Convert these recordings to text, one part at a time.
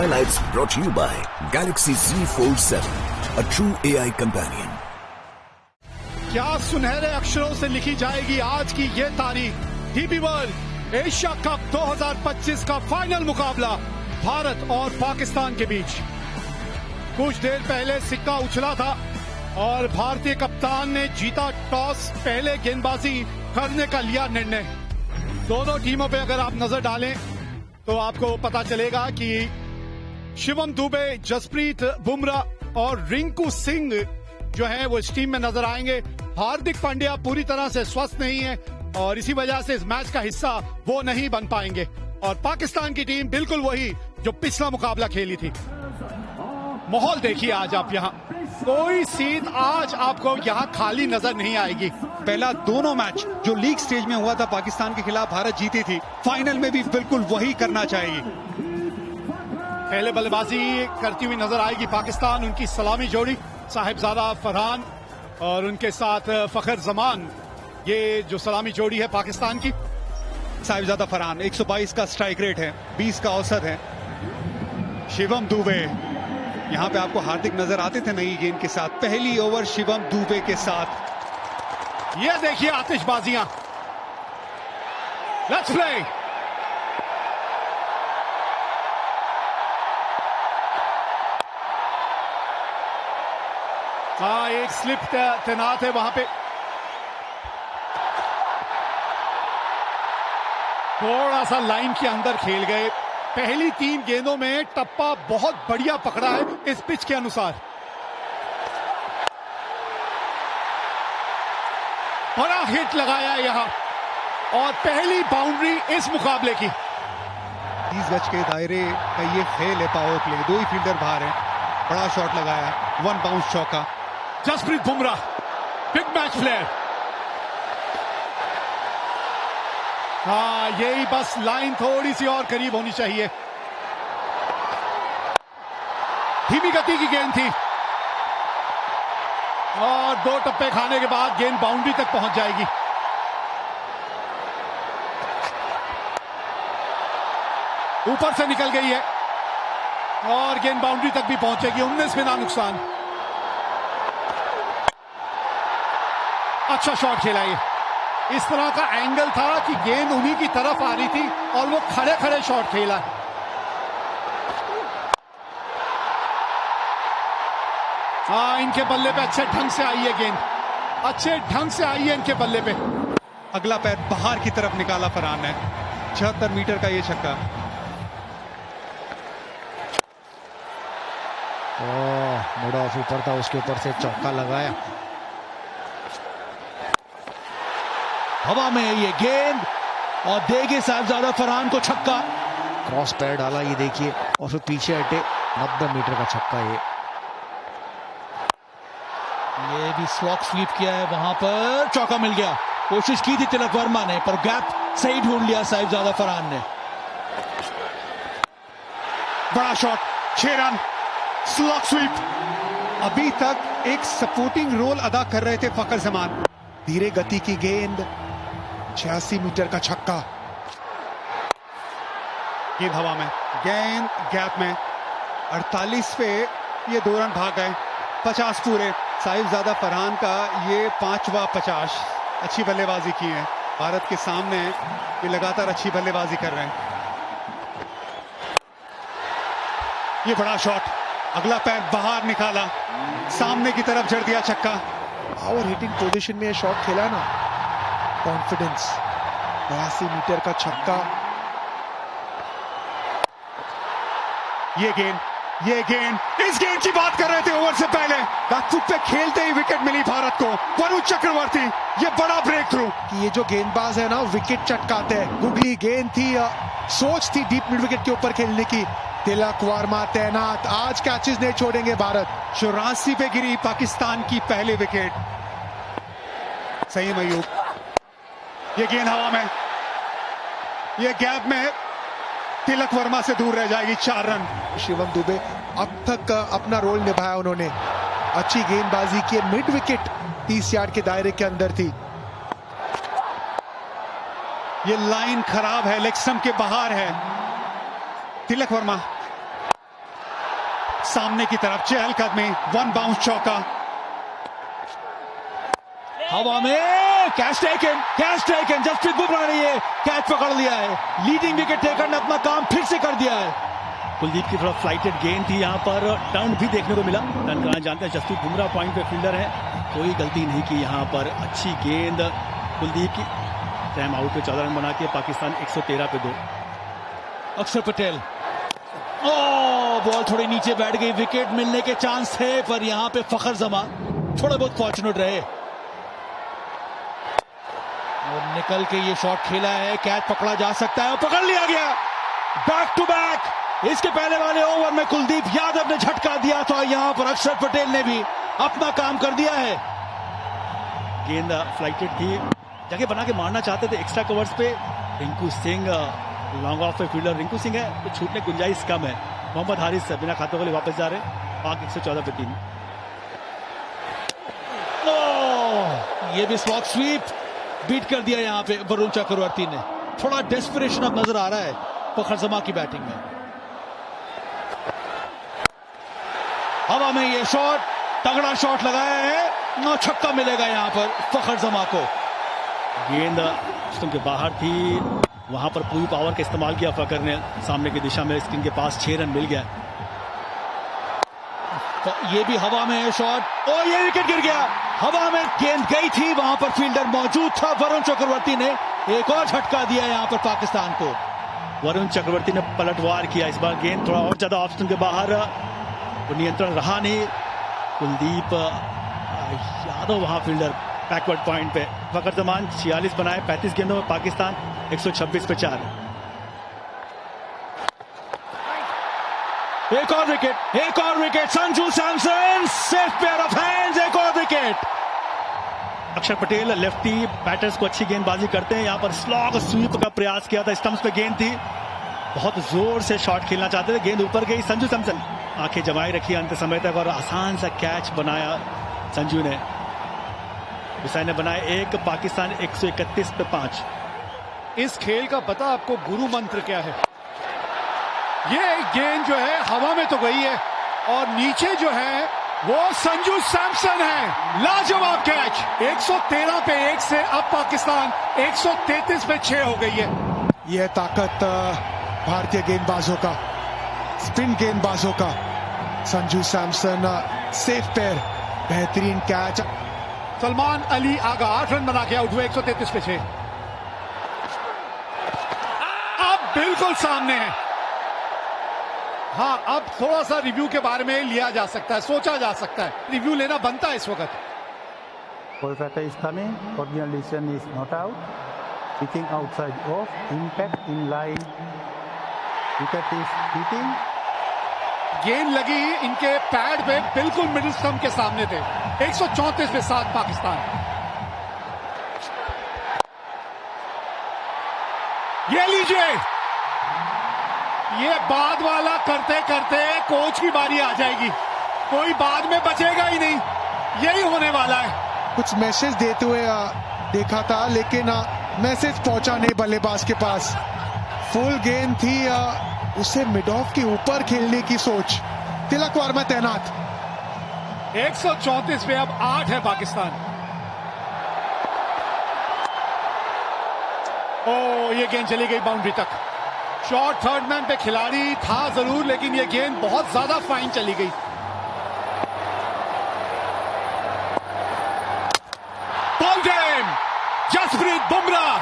Highlights brought to you by Galaxy Z Fold 7, a true AI companion. क्या सुनहरे अक्षरों से लिखी जाएगी आज की ये तारीख। डीपी वर्ल्ड एशिया कप 2025 का फाइनल मुकाबला भारत और पाकिस्तान के बीच। कुछ देर पहले सिक्का उछला था और भारतीय कप्तान ने जीता टॉस, पहले गेंदबाजी करने का लिया निर्णय। दोनों टीमों पे अगर आप नजर डालें तो आपको पता चलेगा कि शिवम दुबे, जसप्रीत बुमराह और रिंकू सिंह जो है वो इस टीम में नजर आएंगे। हार्दिक पांड्या पूरी तरह से स्वस्थ नहीं है और इसी वजह से इस मैच का हिस्सा वो नहीं बन पाएंगे। और पाकिस्तान की टीम बिल्कुल वही जो पिछला मुकाबला खेली थी। माहौल देखिए आज आप यहाँ, कोई सीट आज आपको यहाँ खाली नजर नहीं आएगी। पहला दोनों मैच जो लीग स्टेज में हुआ था पाकिस्तान के खिलाफ भारत जीती थी, फाइनल में भी बिल्कुल वही करना चाहिए। पहले बल्लेबाजी करती हुई नजर आएगी पाकिस्तान, उनकी सलामी जोड़ी साहिबजादा फरहान और उनके साथ फखर जमान। ये जो सलामी जोड़ी है पाकिस्तान की। साहिबजादा फरहान 122 का स्ट्राइक रेट है, 20 का औसत है। शिवम दुबे, यहाँ पे आपको हार्दिक नजर आते थे नई गेंद के साथ। पहली ओवर शिवम दुबे के साथ। ये देखिए आतिशबाजियां। Let's play. हाँ, एक स्लिप तैनात है वहां पे। थोड़ा सा लाइन के अंदर खेल गए। पहली 3 गेंदों में टप्पा बहुत बढ़िया पकड़ा है इस पिच के अनुसार। बड़ा हिट लगाया यहां और पहली बाउंड्री इस मुकाबले की। 30 गज के दायरे का ये खेल है पावर प्ले, 2 ही फील्डर बाहर है। बड़ा शॉट लगाया, 1 बाउंस चौका। Jasprit Bumrah big match player. हाँ, यही बस लाइन थोड़ी सी और करीब होनी चाहिए। धीमी गति की गेंद थी और 2 टप्पे खाने के बाद गेंद बाउंड्री तक पहुंच जाएगी। ऊपर से निकल गई है और गेंद बाउंड्री तक भी पहुंचेगी। 19 बिना नुकसान। अच्छा शॉट खेला ये। इस तरह का एंगल था कि गेंद उन्हीं की तरफ आ रही थी और वो खड़े खड़े शॉट खेला। हाँ, इनके बल्ले पे अच्छे ढंग से आई है गेंद, अच्छे ढंग से आई है इनके बल्ले पे। अगला पैर बाहर की तरफ निकाला फरहान ने। 76 मीटर का ये छक्का। मूड ऑफ ऊपर था, उसके ऊपर से चौका लगाया। हवा में ये गेंद और देगे साहिबजादा फरहान को छक्का। क्रॉस पैर डाला, ये देखिए, और फिर पीछे हटे। 90 मीटर का छक्का ये भी स्लॉक स्वीप किया है, वहां पर चौका मिल गया। कोशिश की थी तिलक वर्मा ने पर गैप सही ढूंढ लिया साहिबजादा फरहान ने। बड़ा शॉट, 6 रन, स्लॉक स्वीप। अभी तक एक सपोर्टिंग रोल अदा कर रहे थे फखर जमान। धीरे गति की गेंद, 86 मीटर का छक्का। गेंद हवा में, गेंद गैप में। 48 पे ये 2 रन भाग गए। 50 पूरे। साहिबजादा फरहान का ये 5वां 50। अच्छी बल्लेबाजी की है भारत के सामने। ये लगातार अच्छी बल्लेबाजी कर रहे हैं। ये बड़ा शॉट, अगला पैर बाहर निकाला, सामने की तरफ जड़ दिया छक्का। पावर हिटिंग पोजीशन में शॉट खेला ना, कॉन्फिडेंस। 82 मीटर का छक्का। ये गेंद, इस गेंद की बात कर रहे थे ओवर से पहले। बैकफुट पे खेलते ही विकेट मिली भारत को। वरुण चक्रवर्ती, ये बड़ा ब्रेक थ्रू। कि ये जो गेंदबाज है ना, विकेट चटकाते हैं। गुगली गेंद थी, सोच थी डीप मिड विकेट के ऊपर खेलने की। तिलक वर्मा तैनात, आज कैचेस नहीं छोड़ेंगे भारत। 84 पे गिरी पाकिस्तान की पहली विकेट। सही मयूब, ये गेंद हवा में, ये गैप में तिलक वर्मा से दूर रह जाएगी। 4 रन। शिवम दुबे अब तक अपना रोल निभाया उन्होंने। अच्छी गेंदबाजी की, मिड विकेट 30 यार्ड के दायरे के अंदर थी। ये लाइन खराब है, लेग स्टंप के बाहर है। तिलक वर्मा सामने की तरफ चहलकदमी, वन बाउंस चौका। हवा में कैच टेकन, जसप्रीत बुमराह ने ये कैच पकड़ लिया है। लीडिंग विकेट टेकर ने अपना काम फिर से कर दिया है। कुलदीप की थोड़ा फ्लाइटेड गेंद थी, यहाँ पर टर्न भी देखने को मिला। टर्न कराना जानते हैं, जसप्रीत बुमराह पॉइंट पे फील्डर है, कोई गलती नहीं की यहाँ पर। अच्छी गेंद कुलदीप की। टाइम आउट पे 14 रन बनाती है पाकिस्तान, 113 पे 2। अक्षर पटेल, बॉल थोड़ी नीचे बैठ गई, विकेट मिलने के चांस थे पर यहाँ पे फखर जमा थोड़े बहुत फॉर्चुनेट रहे और निकल के ये शॉट खेला है। कैच पकड़ा जा सकता है और पकड़ लिया गया। Back to back. इसके पहले वाले ओवर में कुलदीप यादव ने झटका दिया था, यहाँ पर अक्षर पटेल ने भी अपना काम कर दिया है। गेंद फ्लाइटेड थी, जगह बना के मारना चाहते थे एक्स्ट्रा कवर्स पे। रिंकू सिंह लॉन्ग ऑफ पे फील्डर रिंकू सिंह है, तो छूटने की गुंजाइश कम है। मोहम्मद हारिस बिना खाते वाले वापस जा रहे हैं। पाक 114 पे 3। ये भी स्लॉग स्वीप बीट कर दिया यहाँ पे वरुण चक्रवर्ती ने। थोड़ा डेस्परेशन अब नजर आ रहा है फखर जमा की बैटिंग में। हवा में ये शॉट, तगड़ा शॉट लगाया है, छक्का मिलेगा यहाँ पर फखर जमा को। गेंद स्टंप के बाहर थी, वहां पर पूरी पावर का इस्तेमाल किया फकर ने। सामने की दिशा में स्क्रीन के पास 6 रन मिल गया। तो ये भी हवा में है शॉट, और ये विकेट गिर गया। हवा में गेंद गई थी, वहां पर फील्डर मौजूद था। वरुण चक्रवर्ती ने एक और झटका दिया यहाँ पर पाकिस्तान को। वरुण चक्रवर्ती ने पलटवार किया इस बार। गेंद थोड़ा और ज्यादा ऑफ स्टंप के बाहर, वो नियंत्रण रहा नहीं। कुलदीप यादव वहां फील्डर बैकवर्ड पॉइंट पे। फकर जमान 46 बनाए 35 गेंदों में, पाकिस्तान 126 पे 4। एक और wicket, Sanju Samson safe pair of hands, एक और विकेट। अक्षर पटेल लेफ्टी बैटर्स को अच्छी गेंदबाजी करते हैं। यहाँ पर स्लॉग स्वीप का प्रयास किया था, स्टंप्स पे गेंद थी, बहुत जोर से शॉट खेलना चाहते थे, गेंद ऊपर गई। संजू सैमसन आंखें जमाई रखी अंत समय तक और आसान सा कैच बनाया संजू ने। हुसैन ने बनाया 1, पाकिस्तान 131 पे 5। इस खेल का पता आपको गुरु मंत्र क्या है? ये गेंद जो है हवा में तो गई है और नीचे जो है वो संजू सैमसन है। लाजवाब कैच। 113 पे 1 से अब पाकिस्तान 133 पे 6 हो गई है। यह ताकत भारतीय गेंदबाजों का, स्पिन गेंदबाजों का। संजू सैमसन सेफ पेयर, बेहतरीन कैच। सलमान अली आगा 8 रन बना के आउट हुए, 133 पे 6। अब बिल्कुल सामने है। हाँ, अब थोड़ा सा रिव्यू के बारे में लिया जा सकता है, सोचा जा सकता है, रिव्यू लेना बनता है इस वक्त। Kolkata is coming, original decision is not out, pitching outside off, impact in line, wicket is hitting. गेंद लगी इनके पैड पे, बिल्कुल मिडिल स्टंप के सामने थे। 134 पे 7 पाकिस्तान। ये लीजिए, ये बाद वाला करते करते कोच की बारी आ जाएगी, कोई बाद में बचेगा ही नहीं, यही होने वाला है। कुछ मैसेज देते हुए देखा था, लेकिन मैसेज पहुंचा नहीं बल्लेबाज के पास। फुल गेंद थी, उसे मिड ऑफ के ऊपर खेलने की सोच। तिलक वर्मा तैनात। 134 पे अब 8 है पाकिस्तान। ओ, ये गेंद चली गई बाउंड्री तक। शॉट थर्ड मैन पे खिलाड़ी था जरूर, लेकिन ये गेंद बहुत ज्यादा फाइन चली गई। Ball game, Jasprit Bumrah,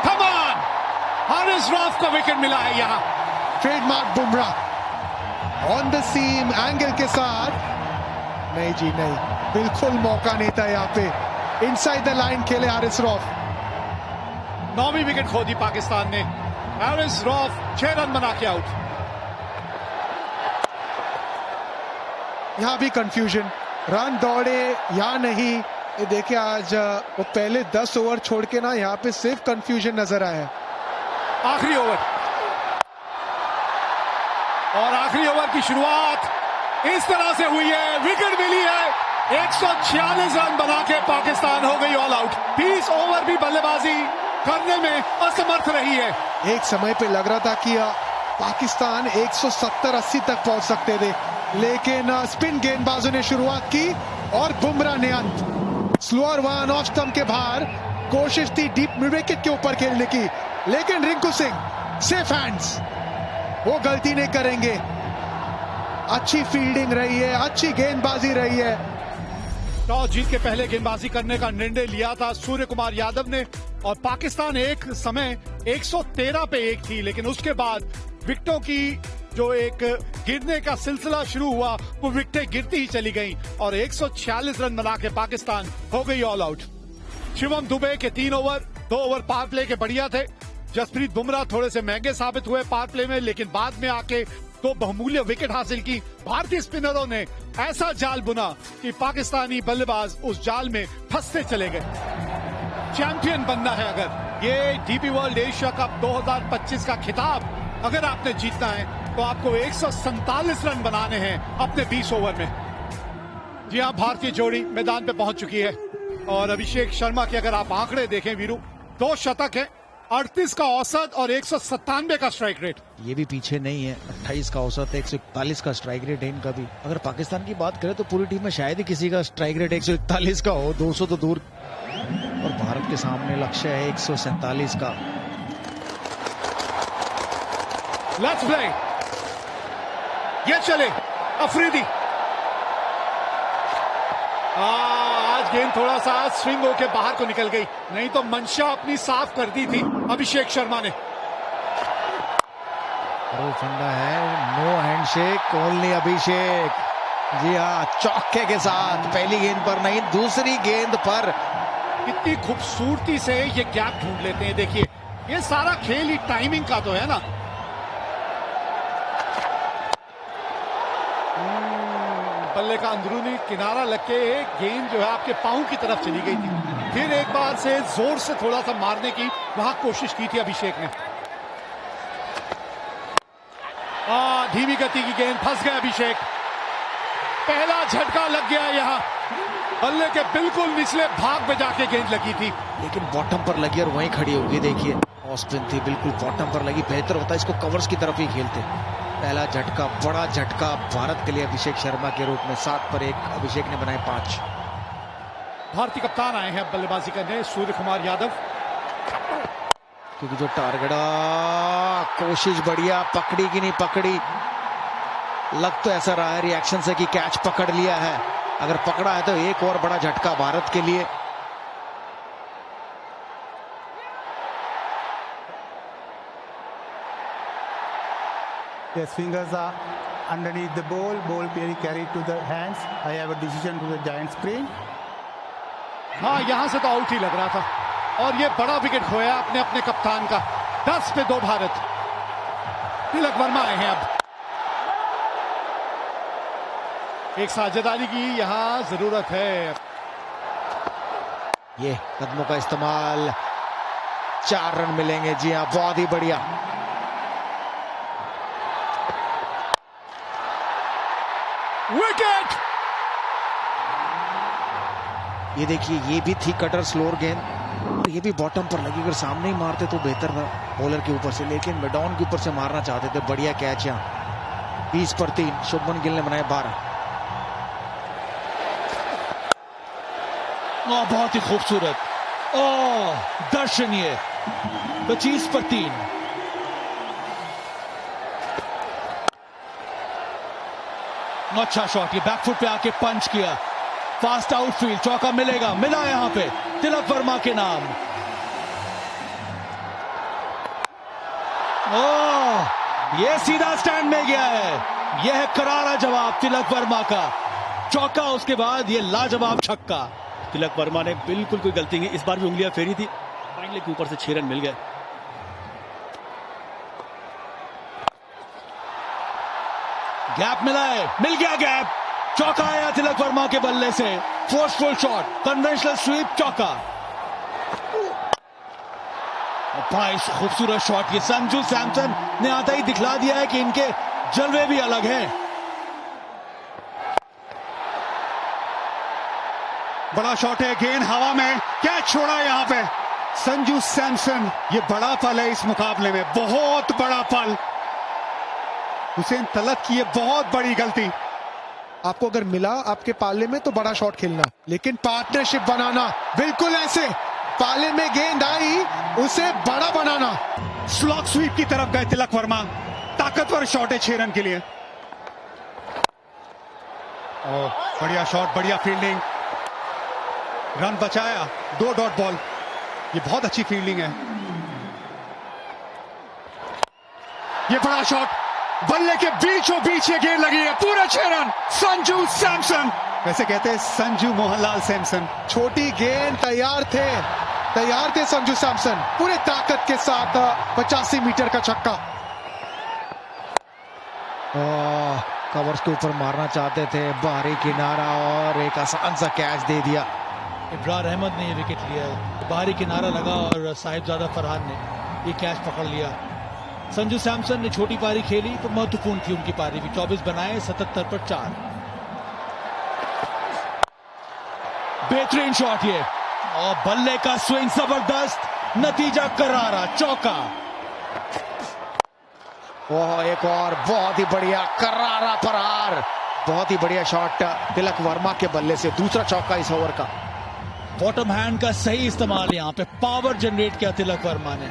come on, Haris Rauf को विकेट मिला है यहाँ। Trademark Bumrah on the seam angle के साथ। नहीं जी नहीं, बिल्कुल मौका नहीं था यहाँ पे। इनसाइड द लाइन खेले हारिस रऊफ। 9वीं विकेट खो दी पाकिस्तान ने। हारिस रऊफ 6 रन बना के आउट। यहाँ भी कंफ्यूजन, रन दौड़े या नहीं। ये देखिए, आज वो पहले 10 ओवर छोड़ के ना यहाँ पे सिर्फ कंफ्यूजन नजर आया। आखिरी ओवर, और आखिरी ओवर की शुरुआत इस तरह से हुई है, विकेट मिली है। 146 रन बना के पाकिस्तान हो गई ऑल आउट। 20 ओवर भी बल्लेबाजी करने में असमर्थ रही है। एक समय पे लग रहा था कि पाकिस्तान 170-80 तक पहुंच सकते थे, लेकिन स्पिन गेंदबाजों ने शुरुआत की और बुमराह ने अंत। स्लोअर वन ऑफ स्टंप के बाहर, कोशिश थी डीप मिड विकेट के ऊपर खेलने की, लेकिन रिंकू सिंह सेफ हैंड्स, वो गलती नहीं करेंगे। अच्छी फील्डिंग रही है, अच्छी गेंदबाजी रही है। टॉस जीत के पहले गेंदबाजी करने का निर्णय लिया था सूर्य कुमार यादव ने, और पाकिस्तान एक समय 113 पे 1 थी, लेकिन उसके बाद विकेटों की जो एक गिरने का सिलसिला शुरू हुआ, वो विकेटें गिरती ही चली गईं और 146 रन बना के पाकिस्तान हो गई ऑल आउट। शिवम दुबे के 3 ओवर, 2 ओवर पावर प्ले के बढ़िया थे। जसप्रीत बुमराह थोड़े से महंगे साबित हुए पावर प्ले में, लेकिन बाद में आके 2 बहुमूल्य विकेट हासिल की। भारतीय स्पिनरों ने ऐसा जाल बुना कि पाकिस्तानी बल्लेबाज उस जाल में फंसते चले गए। चैंपियन बनना है अगर, ये डीपी वर्ल्ड एशिया कप 2025 का खिताब अगर आपने जीतना है, तो आपको 147 रन बनाने हैं अपने 20 ओवर में। जी हाँ, भारतीय जोड़ी मैदान पे पहुंच चुकी है और अभिषेक शर्मा के अगर आप आंकड़े देखें वीरू, 2 शतक है, 38 का औसत और 197 का स्ट्राइक रेट। ये भी पीछे नहीं है, 28 का औसत है, 141 का स्ट्राइक रेट है इनका भी। अगर पाकिस्तान की बात करें तो पूरी टीम में शायद ही किसी का स्ट्राइक रेट 141 का हो, 200 तो दूर। और भारत के सामने लक्ष्य है 147 का। लेट्स प्ले, ये चले अफरीदी। आज गेंद थोड़ा सा स्विंग होके बाहर को निकल गई, नहीं तो मंशा अपनी साफ कर दी थी अभिषेक शर्मा ने। वो फंडा है, नो हैंडशेक, ओनली अभिषेक। जी हाँ, चौके के साथ पहली गेंद पर नहीं, दूसरी गेंद पर। कितनी खूबसूरती से ये गैप ढूंढ लेते हैं। देखिए, ये सारा खेल ही टाइमिंग का तो है ना। बल्ले का अंदरूनी किनारा लग के गेंद जो है आपके पांव की तरफ चली गई थी। फिर एक बार से जोर से थोड़ा सा मारने की वहां कोशिश की थी अभिषेक ने। धीमी गति की गेंद, फंस गया अभिषेक। पहला झटका लग गया यहां, बल्ले के बिल्कुल निचले भाग में जाके गेंद लगी थी, लेकिन बॉटम पर लगी और वहीं खड़ी होगी। देखिए, ऑफ स्पिन थी, बिल्कुल बॉटम पर लगी। बेहतर होता इसको कवर्स की तरफ ही खेलते। पहला झटका, बड़ा झटका भारत के लिए अभिषेक शर्मा के रूप में। 7 पर 1 अभिषेक ने बनाए 5। भारतीय कप्तान आए हैं बल्लेबाजी करने, सूर्य कुमार यादव। क्योंकि जो टारगेट, कोशिश बढ़िया, पकड़ी कि नहीं पकड़ी। लग तो ऐसा रहा है रिएक्शन से कि कैच पकड़ लिया है। अगर पकड़ा है तो एक और बड़ा झटका भारत के लिए। His fingers are underneath the ball being carried to the hands. I have a decision to the giant screen. हाँ, यहां से तो आउट ही लग रहा था, और ये बड़ा विकेट खोया अपने अपने कप्तान का। 10 पे 2 भारत। तिलक वर्मा आए हैं अब। एक साझेदारी की यहां जरूरत है। ये कदमों का इस्तेमाल, 4 रन मिलेंगे। जी हाँ, बहुत ही बढ़िया। विकेट! ये देखिए, ये भी थी कटर स्लोअर गेंद, और ये भी बॉटम पर लगी। अगर सामने ही मारते तो बेहतर था बॉलर के ऊपर से, लेकिन मिडॉन के ऊपर से मारना चाहते थे। बढ़िया कैच यहाँ। 20 पर 3 शुभमन गिल ने बनाए 12। बहुत ही खूबसूरत, दर्शनीय। 25 पर 3। अच्छा शॉट, ये बैकफुट पे आके पंच किया। फास्ट आउटफील्ड, चौका मिलेगा, मिला यहां पे तिलक वर्मा के नाम। ये सीधा स्टैंड में गया है। यह है करारा जवाब तिलक वर्मा का। चौका, उसके बाद ये लाजवाब छक्का। तिलक वर्मा ने बिल्कुल कोई गलती नहीं, इस बार भी उंगलियां फेरी थी, फाइनली के ऊपर से 6 रन मिल गए। गैप मिला है, मिल गया गैप। चौका आया तिलक वर्मा के बल्ले से। फोर्सफुल शॉट, कन्वेंशनल स्वीप, चौका। बड़ा खूबसूरत शॉट। ये संजू सैमसन ने आता ही दिखला दिया है कि इनके जलवे भी अलग हैं। बड़ा शॉट है, गेंद हवा में, कैच छोड़ा यहां पे संजू सैमसन। ये बड़ा पल है इस मुकाबले में, बहुत बड़ा पल। हुसैन तलत की ये बहुत बड़ी गलती। आपको अगर मिला आपके पाले में तो बड़ा शॉट खेलना, लेकिन पार्टनरशिप बनाना, बिल्कुल ऐसे पाले में गेंद आई उसे बड़ा बनाना। स्लॉग स्वीप की तरफ गए तिलक वर्मा, ताकतवर शॉट है 6 रन के लिए। बढ़िया शॉट, बढ़िया फील्डिंग, रन बचाया, 2 डॉट बॉल। ये बहुत अच्छी फील्डिंग है। ये बड़ा शॉट, बल्ले के बीचों बीच ये गेंद लगी है, पूरे 6 रन। संजू सैमसन, वैसे कहते हैं संजू मोहनलाल सैमसन। छोटी गेंद, तैयार थे संजू सैमसन, पूरे ताकत के साथ 85 मीटर का छक्का। कवर्स के ऊपर मारना चाहते थे, बाहरी किनारा और एक आसान सा कैच दे दिया। इब्रार अहमद ने ये विकेट लिया है, बाहरी किनारा लगा और साहिबजादा फरहान ने ये कैच पकड़ लिया। संजू सैमसन ने छोटी पारी खेली तो महत्वपूर्ण थी उनकी पारी भी, 24 बनाए 77 पर 4। बेहतरीन शॉट ये, और बल्ले का स्विंग जबरदस्त, नतीजा करारा, चौका। ओह, एक और बहुत ही बढ़िया करारा प्रहार, बहुत ही बढ़िया शॉट तिलक वर्मा के बल्ले से, दूसरा चौका इस ओवर का। बॉटम हैंड का सही इस्तेमाल, यहां पे पावर जनरेट किया तिलक वर्मा ने।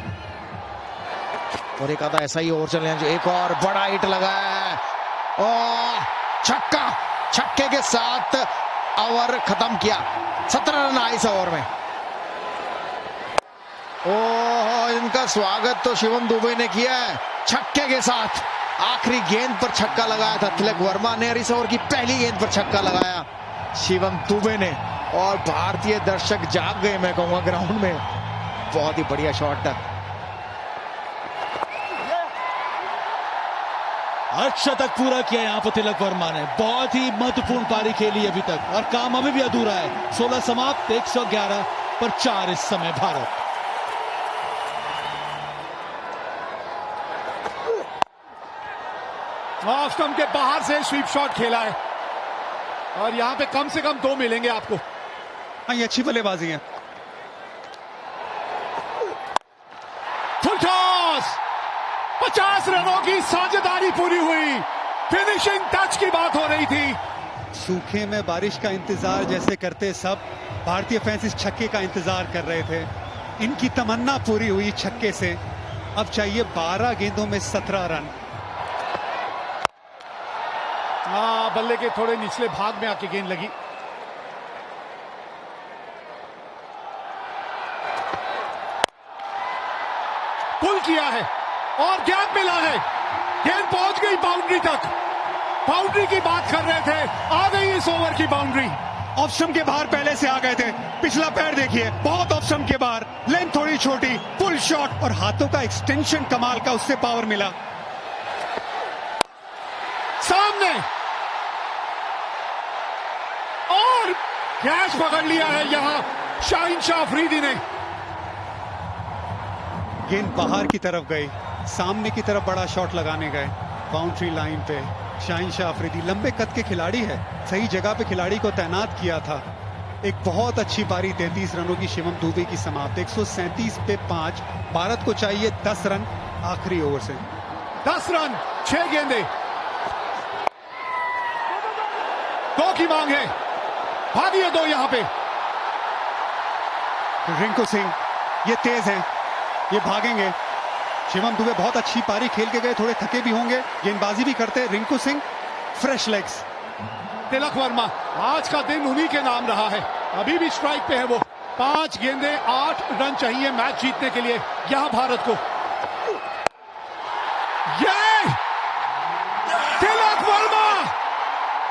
और एक आधा ऐसा ही ओवर चले जो एक और बड़ा हिट लगाया है, और छक्का, छक्के के साथ ओवर खत्म किया। 17 रन आए इस ओवर में। ओह, इनका स्वागत तो शिवम दुबे ने किया है छक्के के साथ। आखिरी गेंद पर छक्का लगाया था तिलक वर्मा ने, और इस ओवर की पहली गेंद पर छक्का लगाया शिवम दुबे ने, और भारतीय दर्शक जाग गए, मैं कहूंगा ग्राउंड में। बहुत ही बढ़िया शॉट था। अर्धशतक पूरा किया यहां पर तिलक वर्मा ने, बहुत ही महत्वपूर्ण पारी खेली अभी तक, और काम अभी भी अधूरा है। 16 समाप्त, 111 पर 4 इस समय भारत। ऑफ स्टंप के बाहर से स्वीप शॉट खेला है, और यहां पे कम से कम 2 मिलेंगे आपको। हाँ, ये अच्छी बल्लेबाजी है। फुल टॉस, 50 रनों की साझेदारी पूरी हुई, फिनिशिंग टच की बात हो रही थी। सूखे में बारिश का इंतजार जैसे करते सब भारतीय फैंस इस छक्के का इंतजार कर रहे थे। इनकी तमन्ना पूरी हुई छक्के से। अब चाहिए 12 गेंदों में 17 रन। बल्ले के थोड़े निचले भाग में आके गेंद लगी। पुल किया है और गैप मिला है, गेंद पहुंच गई बाउंड्री तक। बाउंड्री की बात कर रहे थे, आ गई इस ओवर की बाउंड्री। ऑफ स्टंप के बाहर पहले से आ गए थे, पिछला पैर देखिए, बहुत ऑफ स्टंप के बाहर, लेंथ थोड़ी छोटी, पुल शॉट, और हाथों का एक्सटेंशन कमाल का, उससे पावर मिला। सामने और कैच पकड़ लिया है यहां शाहीन शाह अफरीदी ने। गेंद बाहर की तरफ गई, सामने की तरफ बड़ा शॉट लगाने गए, बाउंड्री लाइन पे। शाहीन शाह अफरीदी लंबे कद के खिलाड़ी है, सही जगह पे खिलाड़ी को तैनात किया था। एक बहुत अच्छी पारी, 33 रनों की शिवम दुबे की समाप्त, 137 पे 5। भारत को चाहिए 10 रन आखिरी ओवर से। 10 रन, 6 गेंदे, 2 की मांग है, भागिए 2 यहां पे। रिंकू सिंह ये तेज हैं, ये भागेंगे। शिवम दुबे बहुत अच्छी पारी खेल के गए, थोड़े थके भी होंगे, गेंदबाजी भी करते। Rinku Singh fresh legs. तिलक वर्मा, आज का दिन उन्हीं के नाम रहा है, अभी भी स्ट्राइक पे है वो। 5 गेंदे, 8 रन चाहिए मैच जीतने के लिए यहां भारत को। ये तिलक वर्मा,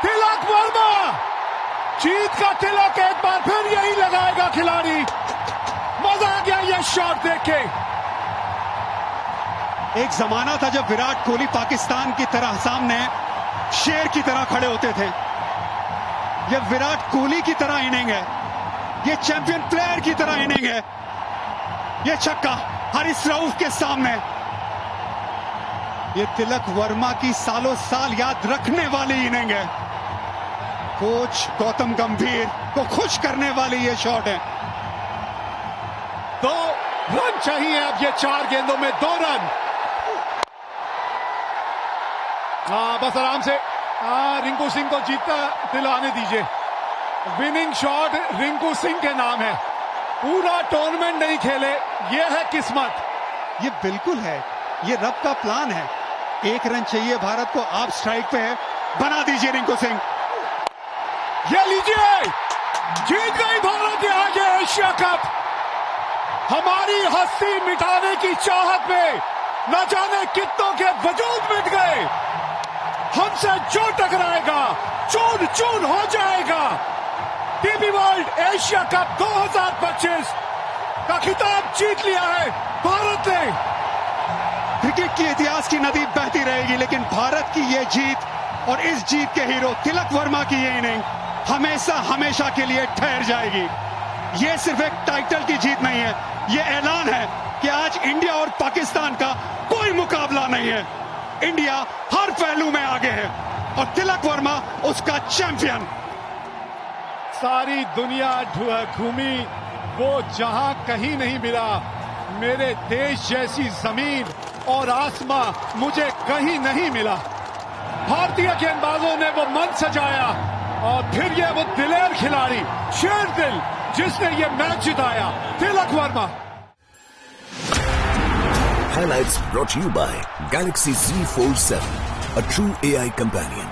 तिलक वर्मा, जीत का तिलक एक बार फिर यही लगाएगा खिलाड़ी। मजा आ गया ये शॉट देख के। एक जमाना था जब विराट कोहली पाकिस्तान की तरह सामने शेर की तरह खड़े होते थे। ये विराट कोहली की तरह इनिंग है, ये चैंपियन प्लेयर की तरह इनिंग है। ये छक्का हारिस रऊफ के सामने, ये तिलक वर्मा की सालों साल याद रखने वाली इनिंग है। कोच गौतम गंभीर को खुश करने वाली ये शॉट है। 2 रन चाहिए अब, ये 4 गेंदों में 2 रन। बस आराम से रिंकू सिंह को जीतता दिलाने दीजिए। विनिंग शॉट रिंकू सिंह के नाम है। पूरा टूर्नामेंट नहीं खेले, ये है किस्मत। ये बिल्कुल है, ये रब का प्लान है। 1 रन चाहिए भारत को, आप स्ट्राइक पे है, बना दीजिए रिंकू सिंह। ये लीजिए, जीत गई भारत यहाँ के एशिया कप। हमारी हस्ती मिटाने की चाहत में न जाने कितनों के वजूद मिट गए। हमसे जो टकराएगा चून चून हो जाएगा। डीपी वर्ल्ड एशिया कप 2025 का खिताब जीत लिया है भारत ने। क्रिकेट के इतिहास की नदी बहती रहेगी, लेकिन भारत की ये जीत और इस जीत के हीरो तिलक वर्मा की ये इनिंग हमेशा हमेशा के लिए ठहर जाएगी। ये सिर्फ एक टाइटल की जीत नहीं है, ये ऐलान है कि आज इंडिया और पाकिस्तान का कोई मुकाबला नहीं है। इंडिया हर पहलू में आगे है और तिलक वर्मा उसका चैंपियन। सारी दुनिया घूमी, वो जहां कहीं नहीं मिला। मेरे देश जैसी जमीन और आसमां मुझे कहीं नहीं मिला। भारतीय गेंदबाजों ने वो मन सजाया और फिर ये वो दिलेर खिलाड़ी, शेर दिल, जिसने ये मैच जिताया, Tilak Varma. Highlights brought to you by Galaxy Z Fold 7, a true AI companion.